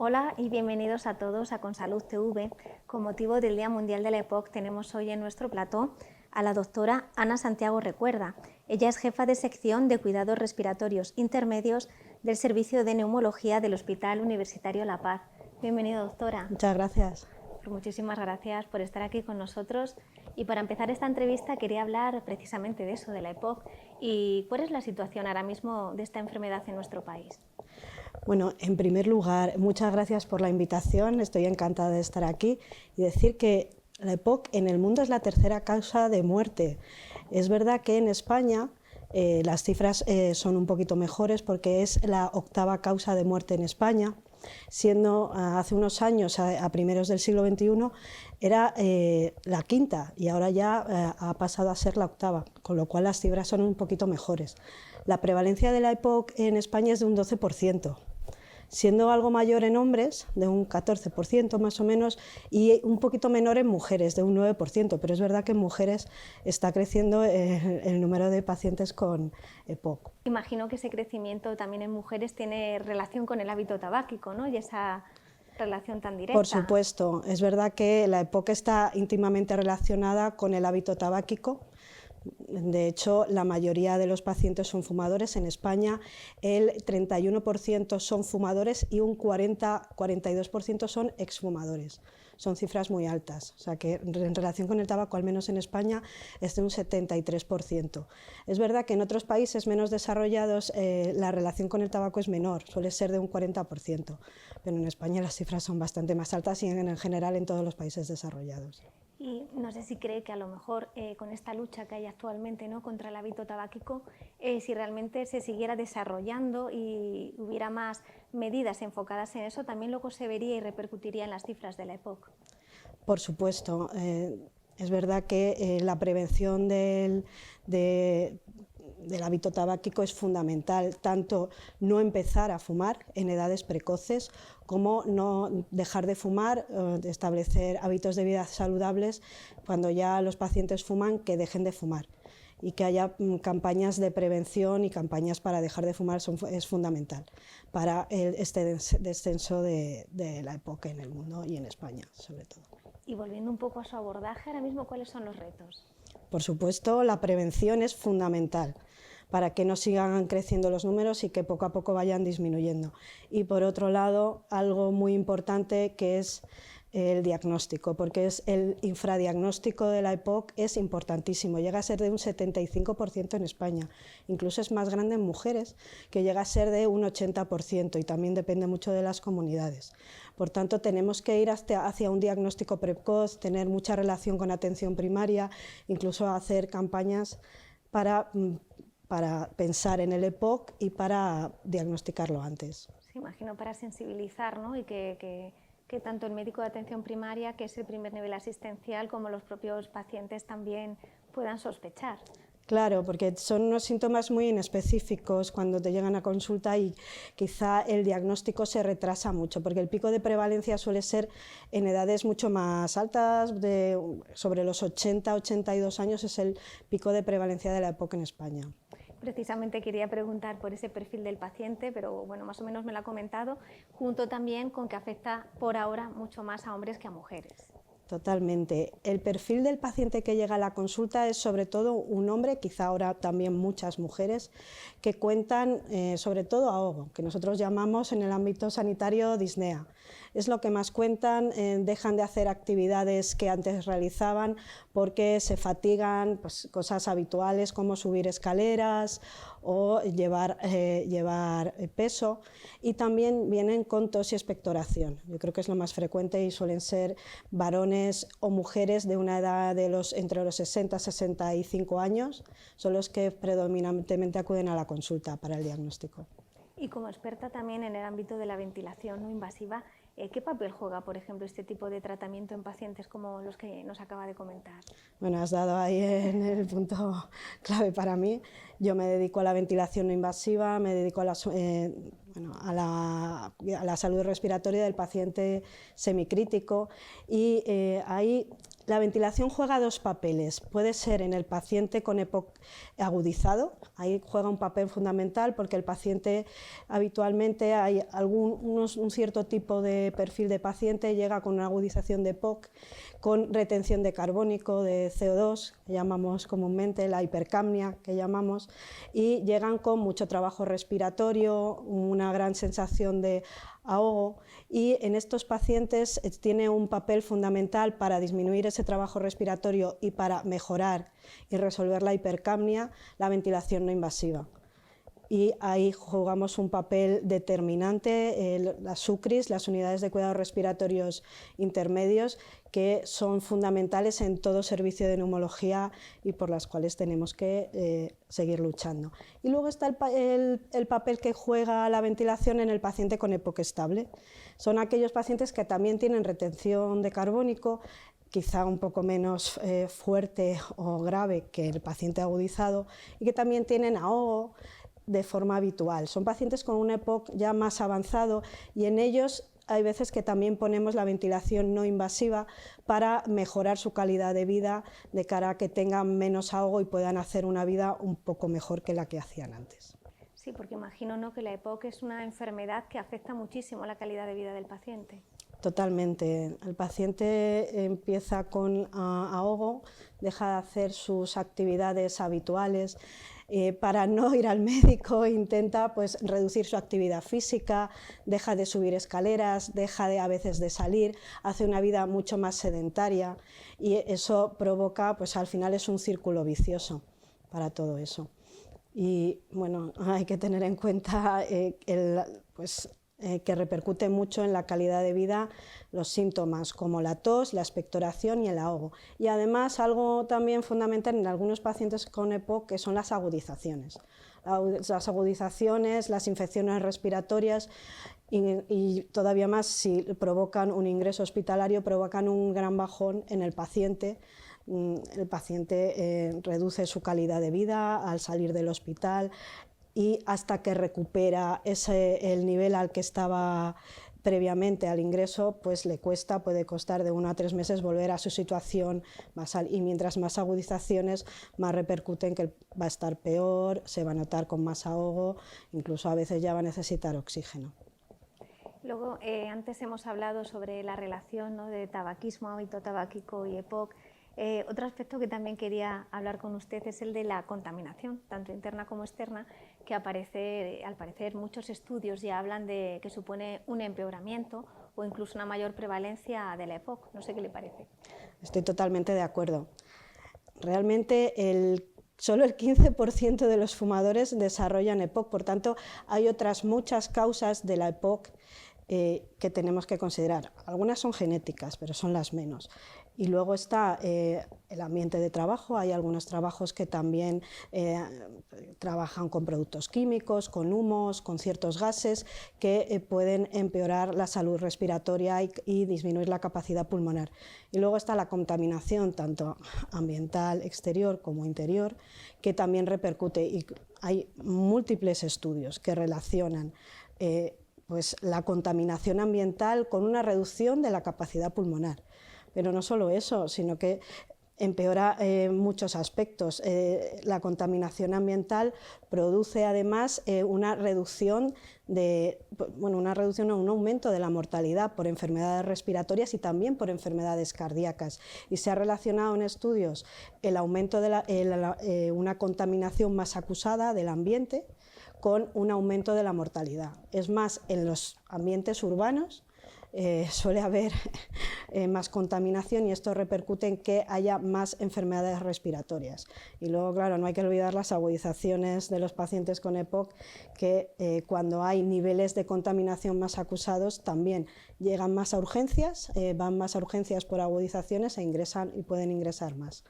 Hola y bienvenidos a todos a Consalud TV. Con motivo del Día Mundial de la EPOC tenemos hoy en nuestro plató a la doctora Ana Santiago Recuerda. Ella es jefa de sección de cuidados respiratorios intermedios del Servicio de Neumología del Hospital Universitario La Paz. Bienvenida, doctora. Muchas gracias. Muchísimas gracias por estar aquí con nosotros. Y para empezar esta entrevista quería hablar precisamente de eso, de la EPOC. ¿Y cuál es la situación ahora mismo de esta enfermedad en nuestro país? Bueno, en primer lugar, muchas gracias por la invitación. Estoy encantada de estar aquí y decir que la EPOC en el mundo es la tercera causa de muerte. Es verdad que en España las cifras son un poquito mejores porque es la octava causa de muerte en España, siendo hace unos años, a primeros del siglo XXI, era la quinta y ahora ya ha pasado a ser la octava, con lo cual las cifras son un poquito mejores. La prevalencia de la EPOC en España es de un 12%. Siendo algo mayor en hombres, de un 14% más o menos, y un poquito menor en mujeres, de un 9%, pero es verdad que en mujeres está creciendo el número de pacientes con EPOC. Imagino que ese crecimiento también en mujeres tiene relación con el hábito tabáquico, ¿no? Y esa relación tan directa. Por supuesto, es verdad que la EPOC está íntimamente relacionada con el hábito tabáquico. De hecho, la mayoría de los pacientes son fumadores. En España el 31% son fumadores y un 40-42% son exfumadores. Son cifras muy altas, o sea que en relación con el tabaco, al menos en España, es de un 73%. Es verdad que en otros países menos desarrollados la relación con el tabaco es menor, suele ser de un 40%, pero en España las cifras son bastante más altas y en general en todos los países desarrollados. Y no sé si cree que a lo mejor con esta lucha que hay actualmente, ¿no?, contra el hábito tabáquico, si realmente se siguiera desarrollando y hubiera más medidas enfocadas en eso, también luego se vería y repercutiría en las cifras de la EPOC. Por supuesto, es verdad que la prevención del hábito tabáquico es fundamental, tanto no empezar a fumar en edades precoces como no dejar de fumar, establecer hábitos de vida saludables cuando ya los pacientes fuman, que dejen de fumar y que haya campañas de prevención y campañas para dejar de fumar es fundamental para este descenso de la EPOC en el mundo y en España sobre todo. Y volviendo un poco a su abordaje, ahora mismo, ¿cuáles son los retos? Por supuesto, la prevención es fundamental para que no sigan creciendo los números y que poco a poco vayan disminuyendo. Y por otro lado, algo muy importante que es el diagnóstico, porque es el infradiagnóstico de la EPOC es importantísimo, llega a ser de un 75% en España, incluso es más grande en mujeres, que llega a ser de un 80% y también depende mucho de las comunidades. Por tanto, tenemos que ir hacia un diagnóstico precoz, tener mucha relación con atención primaria, incluso hacer campañas para pensar en el EPOC y para diagnosticarlo antes. Sí, imagino para sensibilizar, ¿no?, y que tanto el médico de atención primaria, que es el primer nivel asistencial, como los propios pacientes también puedan sospechar. Claro, porque son unos síntomas muy inespecíficos cuando te llegan a consulta y quizá el diagnóstico se retrasa mucho, porque el pico de prevalencia suele ser en edades mucho más altas, sobre los 80-82 años es el pico de prevalencia de la EPOC en España. Precisamente quería preguntar por ese perfil del paciente, pero bueno, más o menos me lo ha comentado, junto también con que afecta por ahora mucho más a hombres que a mujeres. Totalmente. El perfil del paciente que llega a la consulta es sobre todo un hombre, quizá ahora también muchas mujeres, que cuentan sobre todo ahogo, que nosotros llamamos en el ámbito sanitario disnea. Es lo que más cuentan, dejan de hacer actividades que antes realizaban porque se fatigan, pues, cosas habituales como subir escaleras o llevar peso, y también vienen con tos y expectoración. Yo creo que es lo más frecuente y suelen ser varones o mujeres de una edad entre los 60 y 65 años, son los que predominantemente acuden a la consulta para el diagnóstico. Y como experta también en el ámbito de la ventilación no invasiva, ¿qué papel juega, por ejemplo, este tipo de tratamiento en pacientes como los que nos acaba de comentar? Bueno, has dado ahí en el punto clave para mí. Yo me dedico a la ventilación no invasiva, me dedico a la salud respiratoria del paciente semicrítico y ahí La ventilación juega dos papeles. Puede ser en el paciente con EPOC agudizado, ahí juega un papel fundamental porque el paciente habitualmente hay un cierto tipo de perfil de paciente llega con una agudización de EPOC, con retención de carbónico, de CO2, que llamamos comúnmente la hipercapnia, que llamamos, y llegan con mucho trabajo respiratorio, una gran sensación de ahogo, y en estos pacientes tiene un papel fundamental para disminuir ese trabajo respiratorio y para mejorar y resolver la hipercapnia, la ventilación no invasiva. Y ahí jugamos un papel determinante, las UCRIs, las unidades de cuidados respiratorios intermedios, que son fundamentales en todo servicio de neumología y por las cuales tenemos que seguir luchando. Y luego está el papel que juega la ventilación en el paciente con EPOC estable. Son aquellos pacientes que también tienen retención de carbónico, quizá un poco menos fuerte o grave que el paciente agudizado, y que también tienen ahogo de forma habitual. Son pacientes con un EPOC ya más avanzado y en ellos hay veces que también ponemos la ventilación no invasiva para mejorar su calidad de vida de cara a que tengan menos ahogo y puedan hacer una vida un poco mejor que la que hacían antes. Sí, porque imagino, ¿no?, que la EPOC es una enfermedad que afecta muchísimo la calidad de vida del paciente. Totalmente. El paciente empieza con ahogo, deja de hacer sus actividades habituales, para no ir al médico intenta pues, reducir su actividad física, deja de subir escaleras, deja a veces de salir, hace una vida mucho más sedentaria y eso provoca, pues al final es un círculo vicioso para todo eso. Y bueno, hay que tener en cuenta que repercute mucho en la calidad de vida los síntomas como la tos, la expectoración y el ahogo. Y además algo también fundamental en algunos pacientes con EPOC que son las agudizaciones. Las agudizaciones, las infecciones respiratorias y todavía más si provocan un ingreso hospitalario, provocan un gran bajón en el paciente. El paciente reduce su calidad de vida al salir del hospital, y hasta que recupera el nivel al que estaba previamente al ingreso, pues le cuesta, puede costar de 1 a 3 meses volver a su situación basal, y mientras más agudizaciones, más repercuten que va a estar peor, se va a notar con más ahogo, incluso a veces ya va a necesitar oxígeno. Luego, antes hemos hablado sobre la relación, ¿no?, de tabaquismo, hábito tabáquico y EPOC. Otro aspecto que también quería hablar con usted es el de la contaminación, tanto interna como externa, que al parecer muchos estudios ya hablan de que supone un empeoramiento o incluso una mayor prevalencia de la EPOC. No sé qué le parece. Estoy totalmente de acuerdo. Realmente solo el 15% de los fumadores desarrollan EPOC, por tanto hay otras muchas causas de la EPOC que tenemos que considerar. Algunas son genéticas, pero son las menos. Y luego está el ambiente de trabajo. Hay algunos trabajos que también trabajan con productos químicos, con humos, con ciertos gases que pueden empeorar la salud respiratoria y disminuir la capacidad pulmonar. Y luego está la contaminación, tanto ambiental, exterior como interior, que también repercute. Y hay múltiples estudios que relacionan pues la contaminación ambiental con una reducción de la capacidad pulmonar. Pero no solo eso, sino que empeora muchos aspectos. La contaminación ambiental produce además una reducción un aumento de la mortalidad por enfermedades respiratorias y también por enfermedades cardíacas. Y se ha relacionado en estudios el aumento de una contaminación más acusada del ambiente con un aumento de la mortalidad. Es más, en los ambientes urbanos suele haber más contaminación y esto repercute en que haya más enfermedades respiratorias. Y luego, claro, no hay que olvidar las agudizaciones de los pacientes con EPOC, que cuando hay niveles de contaminación más acusados también llegan más a urgencias, van más a urgencias por agudizaciones e ingresan y pueden ingresar más.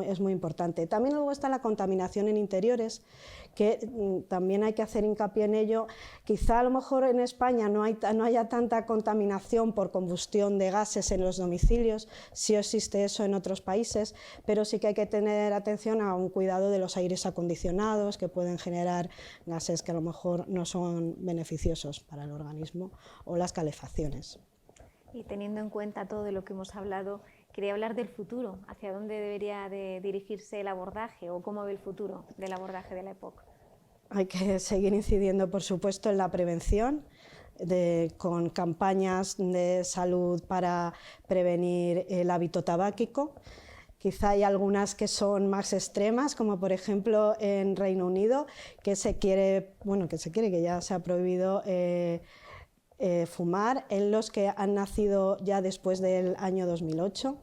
Es muy importante. También luego está la contaminación en interiores, que también hay que hacer hincapié en ello. Quizá a lo mejor en España no haya tanta contaminación por combustión de gases en los domicilios, sí existe eso en otros países, pero sí que hay que tener atención a un cuidado de los aires acondicionados que pueden generar gases que a lo mejor no son beneficiosos para el organismo, o las calefacciones. Y teniendo en cuenta todo de lo que hemos hablado, quería hablar del futuro, hacia dónde debería de dirigirse el abordaje o cómo ve el futuro del abordaje de la EPOC. Hay que seguir incidiendo, por supuesto, en la prevención, con campañas de salud para prevenir el hábito tabáquico. Quizá hay algunas que son más extremas, como por ejemplo en Reino Unido, que que ya se ha prohibido fumar en los que han nacido ya después del año 2008.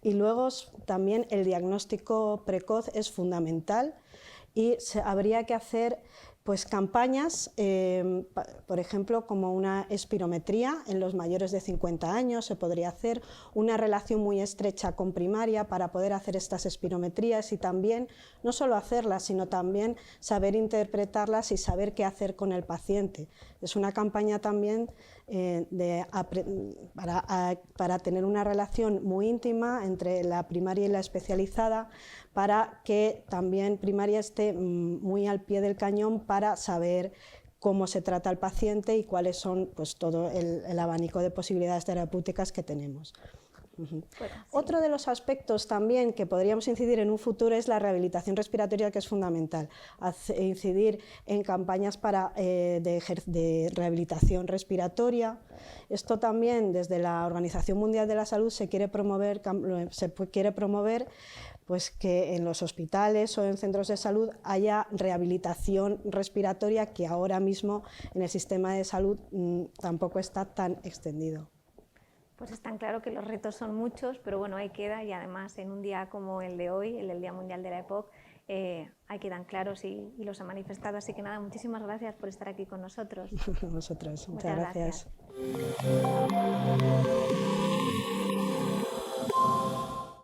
Y luego también el diagnóstico precoz es fundamental y habría que hacer pues campañas, por ejemplo, como una espirometría en los mayores de 50 años, se podría hacer una relación muy estrecha con primaria para poder hacer estas espirometrías y también, no solo hacerlas, sino también saber interpretarlas y saber qué hacer con el paciente. Es una campaña también para tener una relación muy íntima entre la primaria y la especializada, para que también primaria esté muy al pie del cañón para saber cómo se trata al paciente y cuáles son pues, todo el abanico de posibilidades terapéuticas que tenemos. Bueno, sí. Otro de los aspectos también que podríamos incidir en un futuro es la rehabilitación respiratoria, que es fundamental. Incidir en campañas de rehabilitación respiratoria. Esto también desde la Organización Mundial de la Salud se quiere promover pues que en los hospitales o en centros de salud haya rehabilitación respiratoria, que ahora mismo en el sistema de salud tampoco está tan extendido. Pues está claro que los retos son muchos, pero bueno, ahí queda, y además en un día como el de hoy, el del Día Mundial de la EPOC, ahí quedan claros y los ha manifestado. Así que nada, muchísimas gracias por estar aquí con nosotros. Nosotros, muchas gracias.